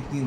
3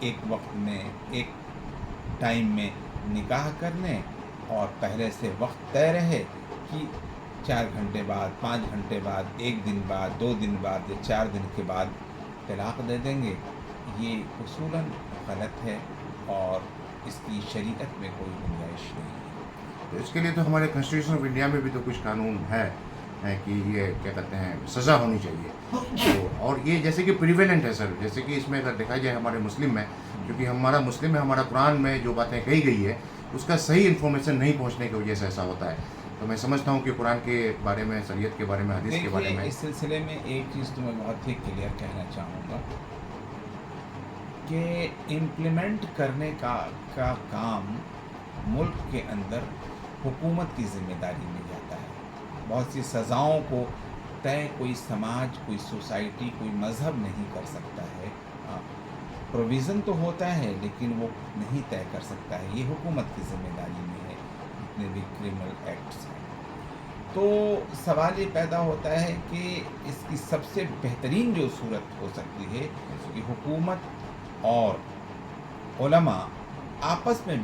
ایک وقت میں، ایک ٹائم میں نکاح کر لیں، اور پہلے سے وقت طے رہے کہ 4 گھنٹے بعد، 5 گھنٹے بعد، 1 دن بعد، 2 دن بعد یا 4 دن کے بعد طلاق دے دیں گے، یہ اصولاً غلط ہے اور اس کی شریعت میں کوئی گنجائش نہیں ہے۔ تو اس کے لیے تو ہمارے کانسٹیٹیوشن آف انڈیا میں بھی تو کچھ قانون ہے کہ یہ کیا کہتے ہیں سزا ہونی چاہیے، تو اور یہ جیسے کہ پریویلنٹ ہے سر، جیسے کہ اس میں اگر دیکھا جائے ہمارے مسلم میں، کیونکہ ہمارا مسلم میں ہمارا قرآن میں جو باتیں کہی گئی ہے اس کا صحیح انفارمیشن نہیں پہنچنے کی وجہ سے ایسا ہوتا ہے، تو میں سمجھتا ہوں کہ قرآن کے بارے میں، شریعت کے بارے میں، حدیث کے بارے دیکھیے، میں اس سلسلے میں ایک چیز تو میں بہت ہی کلیئر کہنا چاہوں گا کہ امپلیمنٹ کرنے کا کام ملک کے اندر حکومت کی ذمہ داری میں جاتا ہے۔ بہت سی سزاؤں کو طے کوئی سماج، کوئی سوسائٹی، کوئی مذہب نہیں کر سکتا ہے۔ پروویژن تو ہوتا ہے لیکن وہ نہیں طے کر سکتا ہے، یہ حکومت کی ذمہ داری میں ہے، جتنے بھی کرمنل ایکٹس ہیں۔ تو سوال یہ پیدا ہوتا ہے کہ اس کی سب سے بہترین جو صورت ہو سکتی ہے کہ حکومت اور علماء آپس میں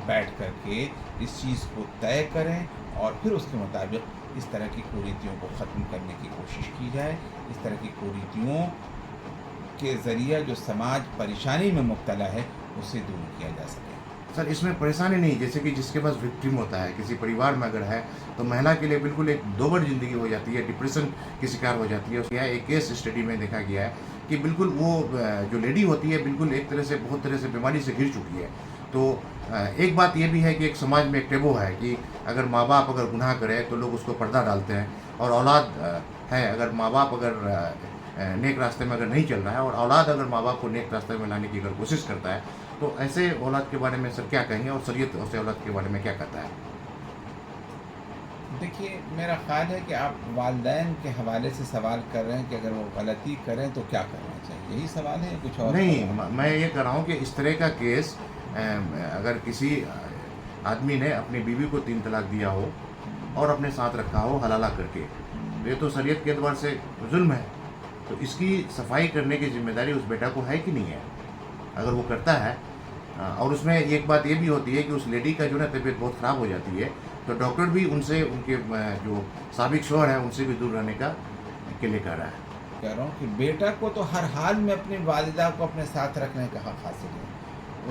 بیٹھ کر کے اس چیز کو طے کریں اور پھر اس کے مطابق اس طرح کی کوریتیوں کو ختم کرنے کی کوشش کی جائے، اس طرح کی کوریتیوں کے ذریعہ جو سماج پریشانی میں مبتلا ہے اسے دور کیا جا سکے۔ سر اس میں پریشانی نہیں، جیسے کہ جس کے پاس وکٹم ہوتا ہے کسی پریوار میں اگر ہے تو مہیلا کے لیے بالکل ایک دوبڑ زندگی ہو جاتی ہے، ڈپریشن کی شکار ہو جاتی ہے۔ اس کا ایک کیس اسٹڈی میں دیکھا گیا ہے کہ بالکل وہ جو لیڈی ہوتی ہے بالکل ایک طرح سے بہت طرح سے بیماری سے گر چکی ہے۔ تو ایک بات یہ بھی ہے کہ ایک سماج میں ایک ٹیبو ہے کہ اگر ماں باپ اگر گناہ کرے تو لوگ اس کو پردہ ڈالتے ہیں، اور اولاد ہے اگر ماں باپ اگر نیک راستے میں اگر نہیں چل رہا ہے اور اولاد اگر ماں باپ کو نیک راستے میں لانے کی اگر کوشش کرتا ہے تو ایسے اولاد کے بارے میں سر کیا کہیں گے، اور شریعت ایسے اولاد کے بارے میں کیا کہتا ہے؟ دیکھیے، میرا خیال ہے کہ آپ والدین کے حوالے سے سوال کر رہے ہیں کہ اگر وہ غلطی کریں تو کیا کرنا چاہیے، یہی سوال ہے یا کچھ اور؟ نہیں، میں یہ کہہ رہا ہوں کہ اس طرح کا کیس اگر کسی آدمی نے اپنی بیوی کو 3 طلاق دیا ہو اور اپنے ساتھ رکھا ہو حلالہ کر کے، یہ تو شریعت کے اعتبار سے ظلم ہے، تو اس کی صفائی کرنے کی ذمہ داری اس بیٹا کو ہے کہ نہیں ہے؟ اگر وہ کرتا ہے، اور اس میں ایک بات یہ بھی ہوتی ہے کہ اس لیڈی کا جو ہے طبیعت بہت خراب ہو جاتی ہے، تو ڈاکٹر بھی ان سے، ان کے جو سابق شوہر ہیں ان سے بھی دور رہنے کا کے لیے کہہ رہا ہے۔ کہہ رہا ہوں کہ بیٹا کو تو ہر حال میں اپنی والدہ کو اپنے ساتھ رکھنے کا حق حاصل ہے،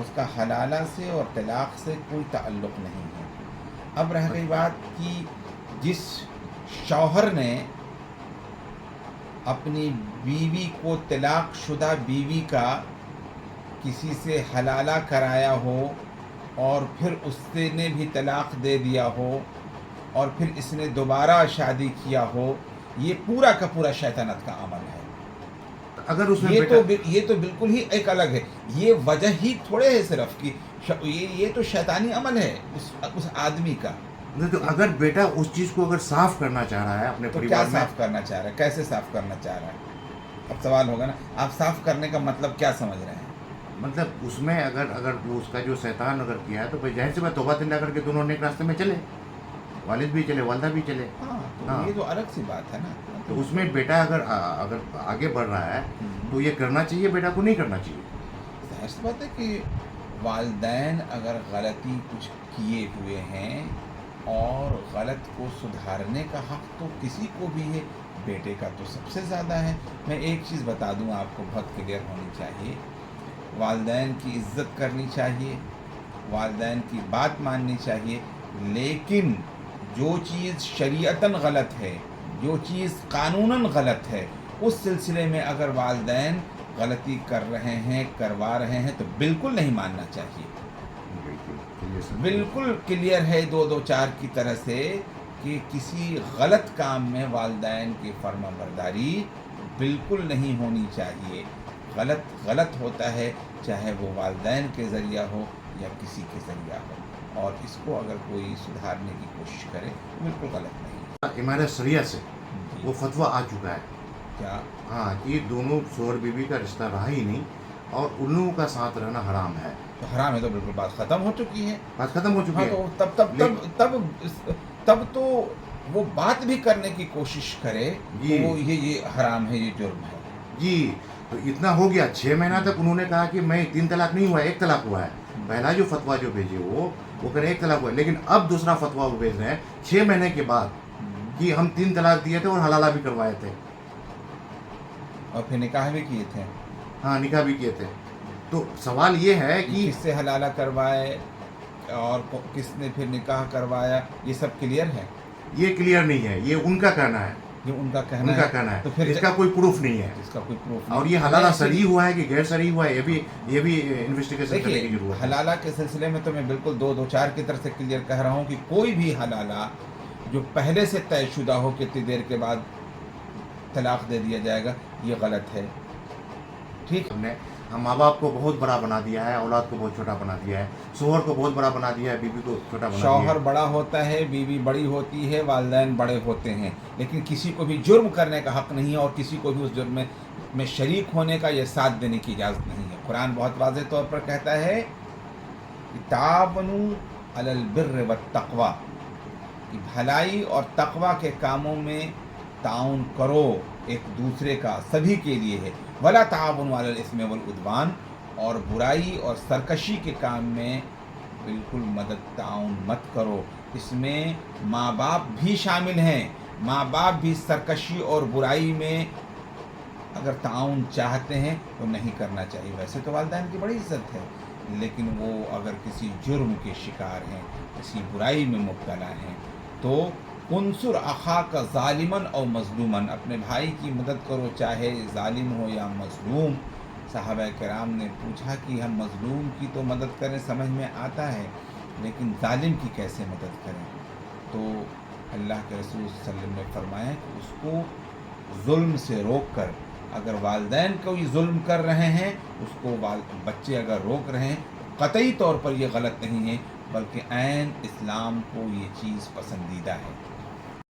اس کا حلالہ سے اور طلاق سے کوئی تعلق نہیں ہے۔ اب رہ گئی بات کہ جس شوہر نے اپنی بیوی کو، طلاق شدہ بیوی کا کسی سے حلالہ کرایا ہو اور پھر اس نے بھی طلاق دے دیا ہو اور پھر اس نے دوبارہ شادی کیا ہو، یہ پورا کا پورا شیطنت کا عمل ہے۔ اگر اس میں یہ تو بالکل ہی ایک الگ ہے، یہ وجہ ہی تھوڑے ہے صرف کہ یہ تو شیطانی عمل ہے اس آدمی کا۔ تو اگر بیٹا اس چیز کو اگر صاف کرنا چاہ رہا ہے اپنے تو کیا پریوار میں، صاف کرنا چاہ رہا ہے، کیسے صاف کرنا چاہ رہا ہے؟ اب سوال ہوگا نا، آپ صاف کرنے کا مطلب کیا سمجھ رہے ہیں؟ مطلب اس میں اگر وہ اس کا جو شیطان اگر کیا ہے تو پھر ظاہر سی بات توبہ دلہ کر کے دونوں نیک راستے میں چلے، والد بھی چلے، والدہ بھی چلے۔ ہاں، تو ہاں، یہ تو الگ سی بات ہے نا۔ تو اس میں بیٹا اگر آگے بڑھ رہا ہے تو یہ کرنا چاہیے، بیٹا کو نہیں کرنا چاہیے۔ ظاہر سی بات ہے کہ والدین اگر غلطی کچھ کیے ہوئے ہیں اور غلط کو سدھارنے کا حق تو کسی کو بھی ہے، بیٹے کا تو سب سے زیادہ ہے۔ میں ایک چیز بتا دوں آپ کو، بہت کلیئر ہونی چاہیے، والدین کی عزت کرنی چاہیے، والدین کی بات ماننی چاہیے، لیکن جو چیز شریعتاً غلط ہے، جو چیز قانوناً غلط ہے، اس سلسلے میں اگر والدین غلطی کر رہے ہیں، کروا رہے ہیں، تو بالکل نہیں ماننا چاہیے۔ بالکل کلیئر ہے 224 کی طرح سے کہ کسی غلط کام میں والدین کی فرما برداری بالکل نہیں ہونی چاہیے۔ غلط ہوتا ہے، چاہے وہ والدین کے ذریعہ ہو یا کسی کے ذریعہ ہو، اور اس کو اگر کوئی سدھارنے کی کوشش کرے تو بالکل غلط نہیں۔ امارت شریعہ سے وہ فتویٰ آ چکا ہے، کیا؟ ہاں، کہ دونوں شوہر بیوی کا رشتہ رہا ہی نہیں اور ان لوگوں کا ساتھ رہنا حرام ہے۔ تو حرام ہے تو بالکل بات ختم ہو چکی ہے۔ بات ختم ہو چکی ہاں، ہے۔ تو تب تو وہ بات بھی کرنے کی کوشش کرے جی، وہ یہ حرام ہے، یہ جرم ہے۔ جی، تو اتنا ہو گیا. 6 مہینہ تک انہوں نے کہا کہ میں 3 طلاق نہیں ہوا ہے، 1 طلاق ہوا ہے. پہلا جو فتویٰ جو بھیجے وہ کہہ رہے 1 طلاق ہوا ہے، لیکن اب دوسرا فتویٰ وہ بھیج رہے ہیں 6 مہینے کے بعد کہ ہم 3 طلاق دیے تھے اور حلالہ بھی کروائے تھے. اور پھر نکاح بھی کیے تھے. ہاں نکاح بھی کیے تھے. تو سوال یہ ہے کہ کس سے حلالہ کروائے اور کس نے پھر نکاح کروایا، یہ سب کلیئر ہے؟ یہ کلیئر نہیں ہے، یہ ان کا کہنا ہے. یہ ان کا کہنا ان کا کہنا ہے. تو پھر اس کا کوئی پروف نہیں ہے. اس کا کوئی پروف اور یہ حلالہ صحیح ہوا ہے کہ غیر صحیح ہوا ہے، یہ بھی انویسٹیگیشن کرنے کی دیکھیے، ضرورت ہے. حلالہ کے سلسلے میں تو میں بالکل 2-4 کی طرف سے کلیئر کہہ رہا ہوں کہ کوئی بھی حلالہ جو پہلے سے طے شدہ ہو کہ اتنی دیر کے بعد طلاق دے دیا جائے گا، یہ غلط ہے. ٹھیک. ہم ماں باپ کو بہت بڑا بنا دیا ہے، اولاد کو بہت چھوٹا بنا دیا ہے، شوہر کو بہت بڑا بنا دیا ہے، بیوی کو چھوٹا بنا دیا ہے. شوہر بڑا ہوتا ہے، بیوی بڑی ہوتی ہے، والدین بڑے ہوتے ہیں، لیکن کسی کو بھی جرم کرنے کا حق نہیں ہے اور کسی کو بھی اس جرم میں شریک ہونے کا یا ساتھ دینے کی اجازت نہیں ہے. قرآن بہت واضح طور پر کہتا ہے کہ تعاونوا علی البر والتقوی، کہ بھلائی اور تقوی کے کاموں میں تعاون کرو ایک دوسرے کا، سبھی کے لیے ہے. ولا تعاونوا علی الاثم والعدوان، اور برائی اور سرکشی کے کام میں بالکل تعاون مت کرو. اس میں ماں باپ بھی شامل ہیں. ماں باپ بھی سرکشی اور برائی میں اگر تعاون چاہتے ہیں تو نہیں کرنا چاہیے. ویسے تو والدین کی بڑی عزت ہے، لیکن وہ اگر کسی جرم کے شکار ہیں، کسی برائی میں مبتلا ہیں، تو انصر اخاک ظالما او مظلوما، اپنے بھائی کی مدد کرو چاہے ظالم ہو یا مظلوم. صحابہ کرام نے پوچھا کہ ہم مظلوم کی تو مدد کریں، سمجھ میں آتا ہے، لیکن ظالم کی کیسے مدد کریں؟ تو اللہ کے رسول صلی اللہ علیہ وسلم نے فرمایا کہ اس کو ظلم سے روک کر، اگر والدین کوئی ظلم کر رہے ہیں، اس کو بچے اگر روک رہے ہیں، قطعی طور پر یہ غلط نہیں ہے، بلکہ عین اسلام کو یہ چیز پسندیدہ ہے.